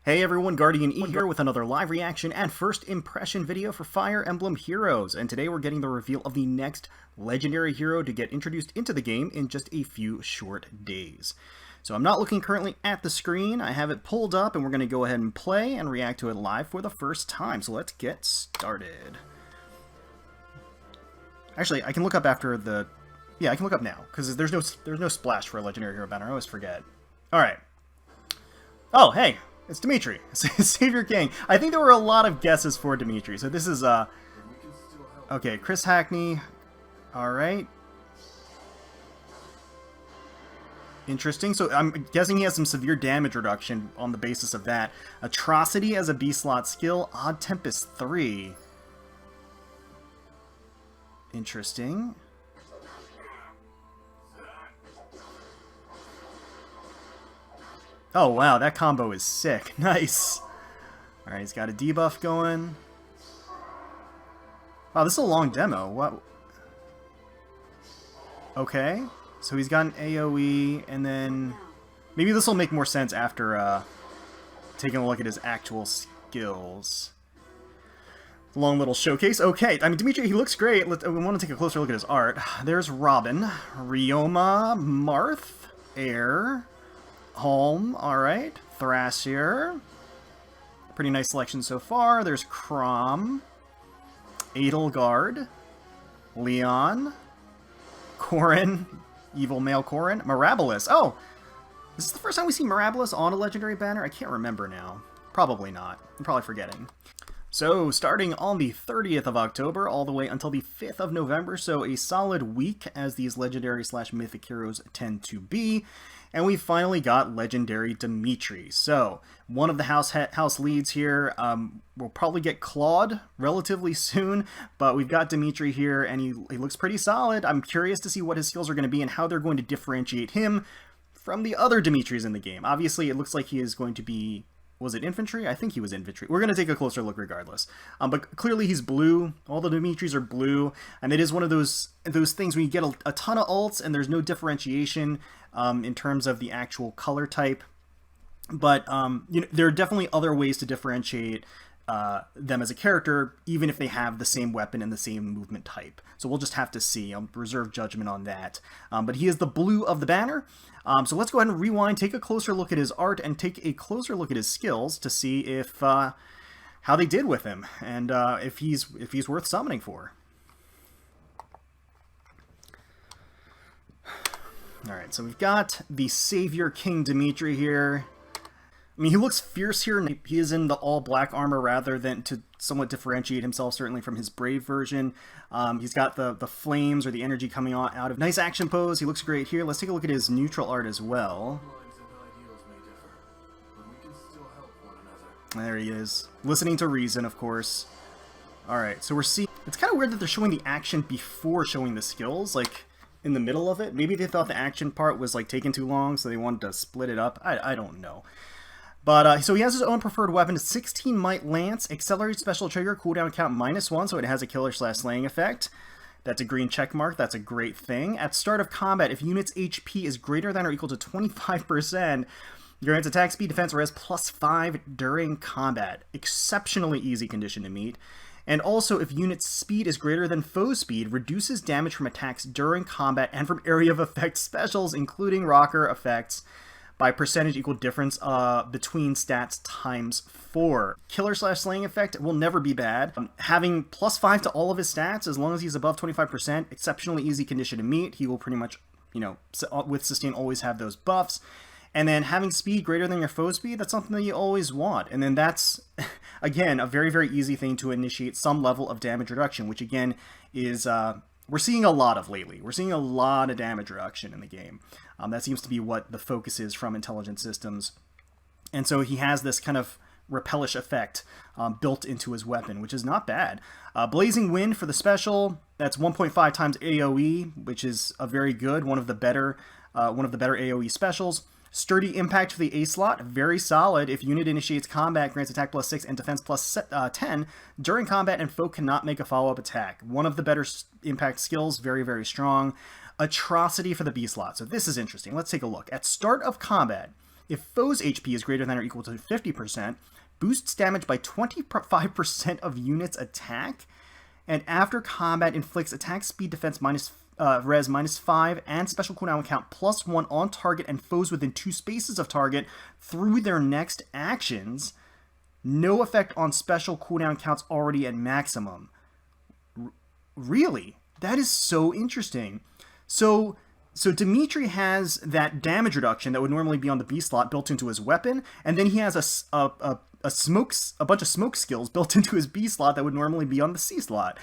Hey everyone, GuardianE here with another live reaction and first impression video for Fire Emblem Heroes, and today we're getting the reveal of the next legendary hero to get introduced into the game in just a few short days. So I'm not looking currently at the screen, I have it pulled up and we're going to go ahead and play and react to it live for the first time, so let's get started. Actually, I can look up after the... Yeah, I can look up now, because there's no splash for a legendary hero banner, I always forget. Alright. Oh, hey! It's Dimitri, Savior King. I think there were a lot of guesses for Dimitri. So this is, okay, Chris Hackney. Alright. Interesting. So I'm guessing he has some severe damage reduction on the basis of that. Atrocity as a B-slot skill. Odd Tempest 3. Interesting. Oh wow, that combo is sick. Nice. Alright, he's got a debuff going. Wow, this is a long demo. What? Okay. So he's got an AoE, and then... Maybe this will make more sense after taking a look at his actual skills. Long little showcase. Okay, I mean, Dimitri, he looks great. We want to take a closer look at his art. There's Robin, Ryoma, Marth, Air... Holm, alright. Thrasier. Pretty nice selection so far. There's Crom. Edelgard. Leon. Corrin. Evil Male Corrin. Mirabilis. Oh! Is this the first time we see Mirabilis on a legendary banner? I can't remember now. Probably not. I'm probably forgetting. So, starting on the 30th of October all the way until the 5th of November, so a solid week as these legendary slash mythic heroes tend to be. And we finally got legendary Dimitri. So, one of the house leads here, we'll probably get Claude relatively soon, but we've got Dimitri here, and he looks pretty solid. I'm curious to see what his skills are going to be and how they're going to differentiate him from the other Dimitris in the game. Obviously, it looks like he is going to be... Was it infantry? I think he was infantry. We're going to take a closer look regardless. But clearly he's blue. All the Dimitris are blue. And it is one of those things where you get a ton of ults and there's no differentiation in terms of the actual color type. But you know, there are definitely other ways to differentiate them as a character, even if they have the same weapon and the same movement type. So we'll just have to see. I'll reserve judgment on that. But he is the blue of the banner. So let's go ahead and rewind, take a closer look at his art, and take a closer look at his skills to see if how they did with him, and if he's worth summoning for. Alright, so we've got the Savior King Dimitri here. I mean, he looks fierce here, and he is in the all-black armor rather than to somewhat differentiate himself, certainly from his Brave version. He's got the flames or the energy coming out of nice action pose. He looks great here. Let's take a look at his neutral art as well. There he is. Listening to reason, of course. Alright, so we're seeing... It's kind of weird that they're showing the action before showing the skills, like, in the middle of it. Maybe they thought the action part was, like, taking too long, so they wanted to split it up. I don't know. But, so he has his own preferred weapon, 16 Might Lance, accelerated special trigger, cooldown count -1, so it has a killer/slaying effect. That's a green check mark, that's a great thing. At start of combat, if unit's HP is greater than or equal to 25%, grants attack speed, defense, res +5 during combat. Exceptionally easy condition to meet. And also, if unit's speed is greater than foe speed, reduces damage from attacks during combat and from area of effect specials, including rocker effects, by percentage equal difference between stats ×4. Killer/slaying effect will never be bad. Having +5 to all of his stats, as long as he's above 25%, exceptionally easy condition to meet. He will pretty much, you know, with sustain always have those buffs. And then having speed greater than your foe speed, that's something that you always want. And then that's, again, a very, very easy thing to initiate some level of damage reduction, which again is... we're seeing a lot of lately. We're seeing a lot of damage reduction in the game. That seems to be what the focus is from Intelligent Systems. And so he has this kind of repellish effect built into his weapon, which is not bad. Blazing Wind for the special, that's 1.5 times AoE, which is a very good, one of the better AoE specials. Sturdy Impact for the A slot, very solid. If unit initiates combat, grants attack +6 and defense +10 during combat, and foe cannot make a follow-up attack. One of the better impact skills, very, very strong. Atrocity for the B slot. So this is interesting. Let's take a look. At start of combat, If foe's HP is greater than or equal to 50%, boosts damage by 25% of units attack, and after combat inflicts attack speed defense minus res -5 and special cooldown count +1 on target and foes within 2 spaces of target through their next actions. No effect on special cooldown counts already at maximum. Really? That is so interesting. So Dimitri has that damage reduction that would normally be on the B slot built into his weapon, and then he has a bunch of smoke skills built into his B slot that would normally be on the C slot.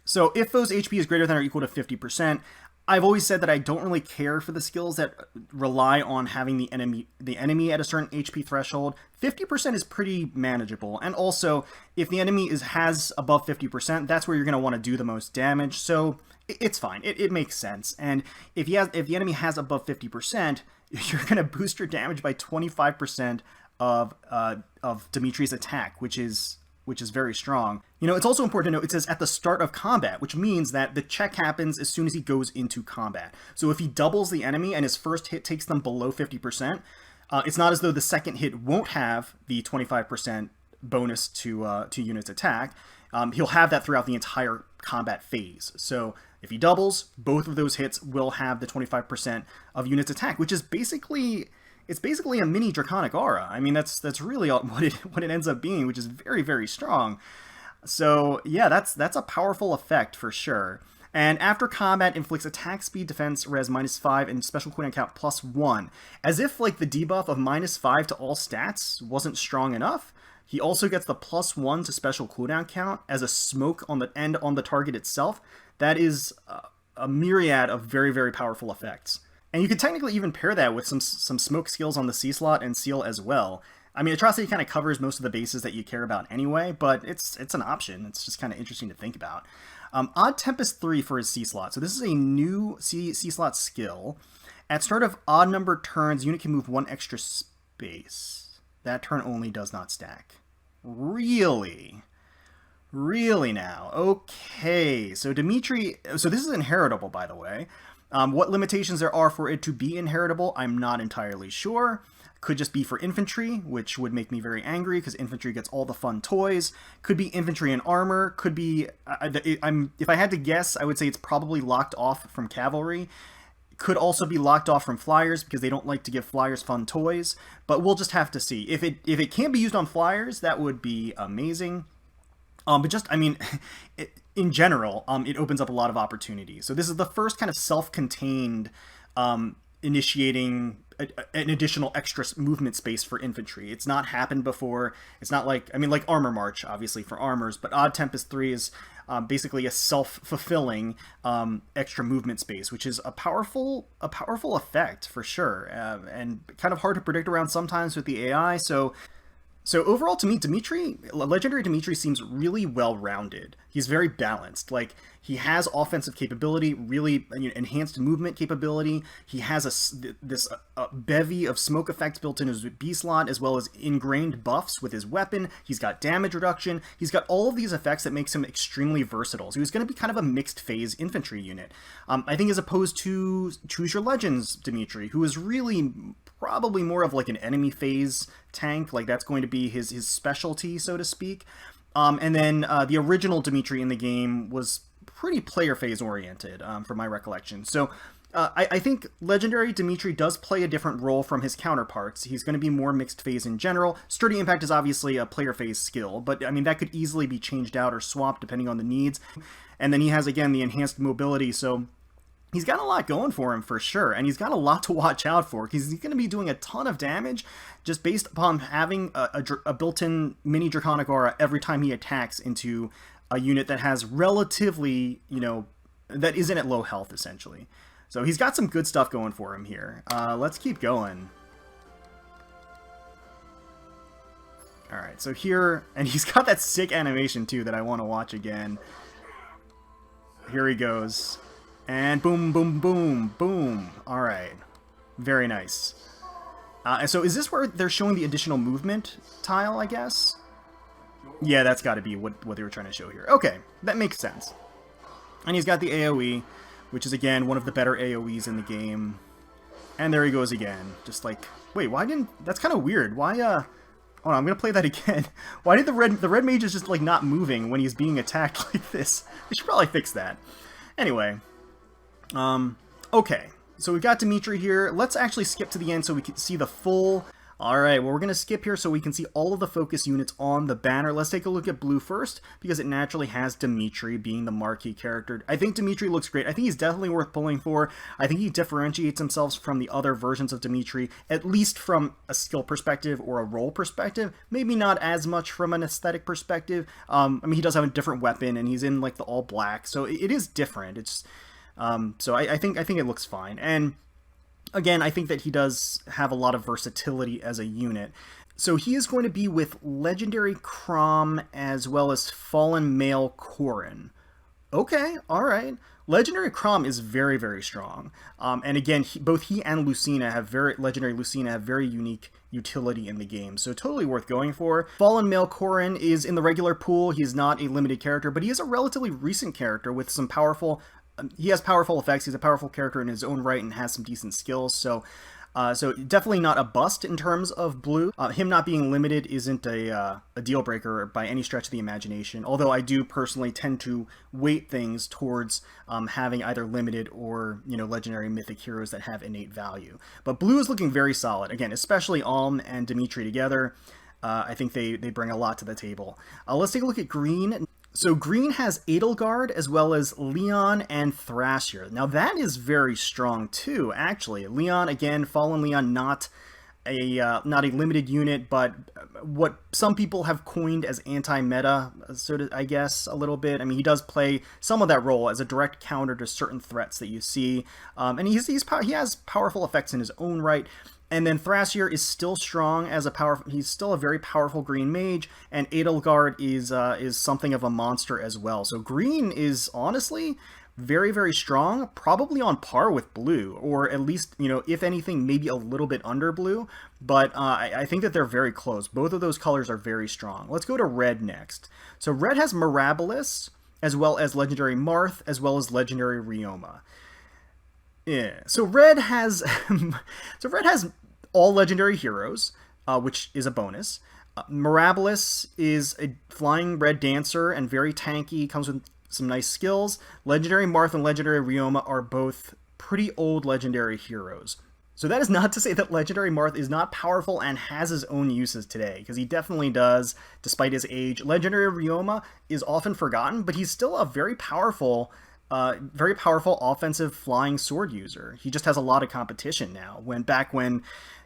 So if foe's HP is greater than or equal to 50%, I've always said that I don't really care for the skills that rely on having the enemy at a certain HP threshold. 50% is pretty manageable, and also if the enemy has above 50%, that's where you're going to want to do the most damage. So it's fine. It makes sense. And if the enemy has above 50%, you're going to boost your damage by 25% of Dimitri's attack, which is very strong. You know, it's also important to note, it says at the start of combat, which means that the check happens as soon as he goes into combat. So if he doubles the enemy and his first hit takes them below 50%, it's not as though the second hit won't have the 25% bonus to units attack. He'll have that throughout the entire combat phase. So if he doubles, both of those hits will have the 25% of units attack, which is basically a mini Draconic Aura. I mean, that's really what it ends up being, which is very, very strong. So yeah, that's a powerful effect for sure. And after combat inflicts attack speed defense res -5 and special cooldown count +1. As if like the debuff of -5 to all stats wasn't strong enough, he also gets the +1 to special cooldown count as a smoke on the end on the target itself. That is a myriad of very, very powerful effects. And you could technically even pair that with some smoke skills on the C slot and seal as well. I mean, Atrocity kind of covers most of the bases that you care about anyway, but it's an option. It's just kind of interesting to think about. Odd Tempest 3 for his C slot. So this is a new C slot skill. At start of odd numbered turns, unit can move 1 extra space. That turn only does not stack. Really? Really now? Okay, so Dimitri... So this is inheritable, by the way. What limitations there are for it to be inheritable, I'm not entirely sure. Could just be for infantry, which would make me very angry because infantry gets all the fun toys. Could be infantry and armor. Could be... if I had to guess, I would say it's probably locked off from cavalry. Could also be locked off from flyers because they don't like to give flyers fun toys. But we'll just have to see. If it can be used on flyers, that would be amazing. But just, I mean, in general, it opens up a lot of opportunities. So this is the first kind of self-contained initiating an additional extra movement space for infantry. It's not happened before. It's not like, I mean, like Armor March, obviously, for armors, but Odd Tempest 3 is basically a self-fulfilling extra movement space, which is a powerful effect, for sure, and kind of hard to predict around sometimes with the AI, So overall, to me, Legendary Dimitri seems really well-rounded. He's very balanced. Like, he has offensive capability, really enhanced movement capability. He has this bevy of smoke effects built in his B slot, as well as ingrained buffs with his weapon. He's got damage reduction. He's got all of these effects that makes him extremely versatile. So he's going to be kind of a mixed phase infantry unit. I think as opposed to Choose Your Legends Dimitri, who is really probably more of like an enemy phase tank. Like, that's going to be his specialty, so to speak. And then the original Dimitri in the game was pretty player phase oriented, from my recollection. So I think Legendary Dimitri does play a different role from his counterparts. He's going to be more mixed phase in general. Sturdy Impact is obviously a player phase skill, but I mean, that could easily be changed out or swapped depending on the needs. And then he has, again, the enhanced mobility, so he's got a lot going for him, for sure, and he's got a lot to watch out for, because he's going to be doing a ton of damage just based upon having a built-in mini Draconic Aura every time he attacks into a unit that has relatively, that isn't at low health, essentially. So he's got some good stuff going for him here. Let's keep going. Alright, so here, and he's got that sick animation, too, that I want to watch again. Here he goes. And boom, boom, boom, boom. Alright. Very nice. And so is this where they're showing the additional movement tile, I guess? Yeah, that's got to be what they were trying to show here. Okay, that makes sense. And he's got the AoE, which is, again, one of the better AoEs in the game. And there he goes again. Just like, wait, why didn't... That's kind of weird. Why, Hold on, I'm gonna play that again. Why did the red mage is just, like, not moving when he's being attacked like this? We should probably fix that. Anyway. Okay. So we've got Dimitri here. Let's actually skip to the end so we can see the full... Alright, well, we're going to skip here so we can see all of the focus units on the banner. Let's take a look at blue first, because it naturally has Dimitri being the marquee character. I think Dimitri looks great. I think he's definitely worth pulling for. I think he differentiates himself from the other versions of Dimitri, at least from a skill perspective or a role perspective. Maybe not as much from an aesthetic perspective. I mean, he does have a different weapon, and he's in, like, the all black, so it is different. It's so I think it looks fine. And again, I think that he does have a lot of versatility as a unit. So he is going to be with Legendary Crom as well as Fallen Male Corrin. Okay, alright. Legendary Crom is very, very strong. And again, both he and Lucina have Legendary Lucina have very unique utility in the game, so totally worth going for. Fallen Male Corrin is in the regular pool. He's not a limited character, but he is a relatively recent character with some powerful... He has powerful effects. He's a powerful character in his own right and has some decent skills. So definitely not a bust in terms of blue. Him not being limited isn't a deal breaker by any stretch of the imagination. Although I do personally tend to weight things towards having either limited or legendary mythic heroes that have innate value. But blue is looking very solid. Again, especially Alm and Dimitri together. I think they bring a lot to the table. Let's take a look at green. So green has Edelgard as well as Leon and Thrasier. Now that is very strong too, actually. Leon, again, Fallen Leon, not a limited unit, but what some people have coined as anti-meta, sort of, I guess, a little bit. I mean, he does play some of that role as a direct counter to certain threats that you see, and he has powerful effects in his own right. And then Thrasier is still strong as he's still a very powerful green mage, and Edelgard is something of a monster as well. So green is honestly very, very strong, probably on par with blue, or at least, if anything, maybe a little bit under blue, but I think that they're very close. Both of those colors are very strong. Let's go to red next. So red has Mirabilis, as well as Legendary Marth, as well as Legendary Ryoma. Yeah, so red has all legendary heroes, which is a bonus. Mirabilis is a flying red dancer and very tanky, comes with some nice skills. Legendary Marth and Legendary Ryoma are both pretty old legendary heroes. So that is not to say that Legendary Marth is not powerful and has his own uses today, because he definitely does, despite his age. Legendary Ryoma is often forgotten, but he's still a very powerful offensive flying sword user. He just has a lot of competition now. Back when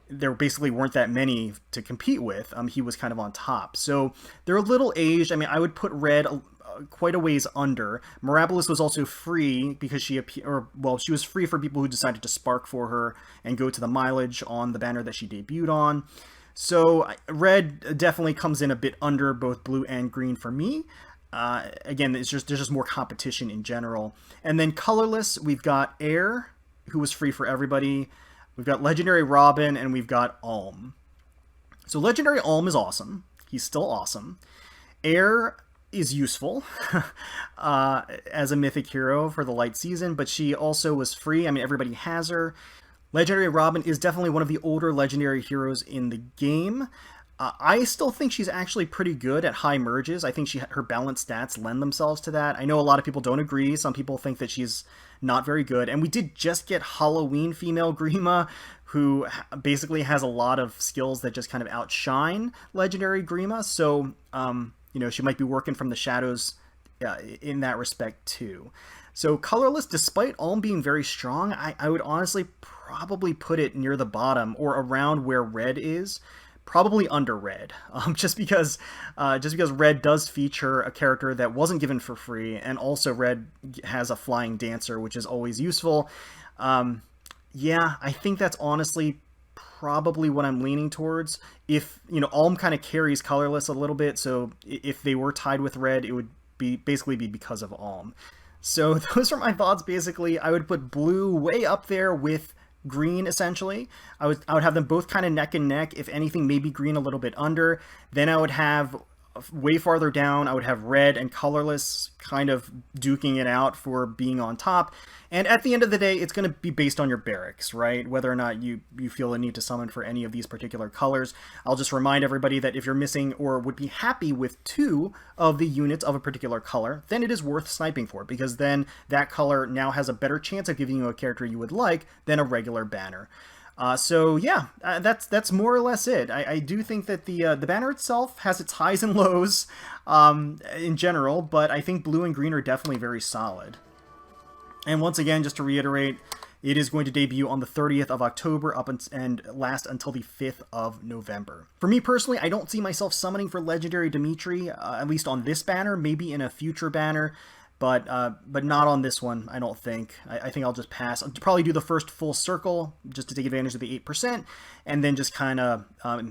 there basically weren't that many to compete with, he was kind of on top. So they're a little aged. I mean, I would put red quite a ways under. Mirabilis was also free because she was free for people who decided to spark for her and go to the mileage on the banner that she debuted on. So red definitely comes in a bit under both blue and green for me. Again, there's just more competition in general. And then colorless, we've got Air, who was free for everybody. We've got Legendary Robin, and we've got Alm. So Legendary Alm is awesome. He's still awesome. Air is useful as a mythic hero for the light season, but she also was free. I mean, everybody has her. Legendary Robin is definitely one of the older legendary heroes in the game. I still think she's actually pretty good at high merges. I think her balanced stats lend themselves to that. I know a lot of people don't agree. Some people think that she's not very good. And we did just get Halloween female Grima, who basically has a lot of skills that just kind of outshine legendary Grima. So, she might be working from the shadows in that respect too. So colorless, despite Alm being very strong, I would honestly probably put it near the bottom or around where red is. Probably under red, just because red does feature a character that wasn't given for free, and also red has a flying dancer, which is always useful. Yeah, I think that's honestly probably what I'm leaning towards. If Alm kind of carries colorless a little bit, so if they were tied with red, it would basically be because of Alm. So those are my thoughts. Basically, I would put blue way up there with green, essentially. I would have them both kind of neck and neck. If anything, maybe green a little bit under. Then I would have way farther down, I would have red and colorless kind of duking it out for being on top. And at the end of the day, it's going to be based on your barracks, right? Whether or not you feel a need to summon for any of these particular colors. I'll just remind everybody that if you're missing or would be happy with 2 of the units of a particular color, then it is worth sniping for, because then that color now has a better chance of giving you a character you would like than a regular banner. So yeah, that's more or less it. I do think that the banner itself has its highs and lows in general, but I think blue and green are definitely very solid. And once again, just to reiterate, it is going to debut on the 30th of October and last until the 5th of November. For me personally, I don't see myself summoning for Legendary Dimitri, at least on this banner, maybe in a future banner. But not on this one, I don't think. I think I'll just pass. I'll probably do the first full circle just to take advantage of the 8%, and then just kind of,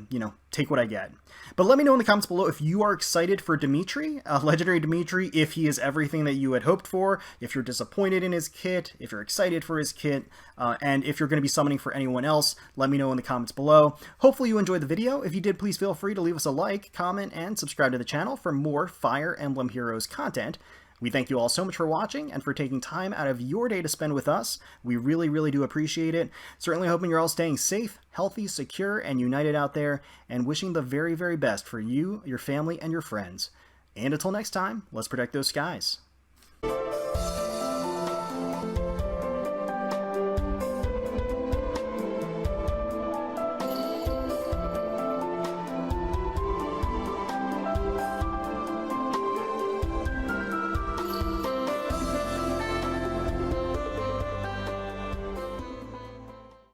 you know, take what I get. But let me know in the comments below if you are excited for Dimitri, Legendary Dimitri, if he is everything that you had hoped for, if you're disappointed in his kit, if you're excited for his kit, and if you're going to be summoning for anyone else, let me know in the comments below. Hopefully you enjoyed the video. If you did, please feel free to leave us a like, comment, and subscribe to the channel for more Fire Emblem Heroes content. We thank you all so much for watching and for taking time out of your day to spend with us. We really, really do appreciate it. Certainly hoping you're all staying safe, healthy, secure, and united out there, and wishing the very, very best for you, your family, and your friends. And until next time, let's protect those skies.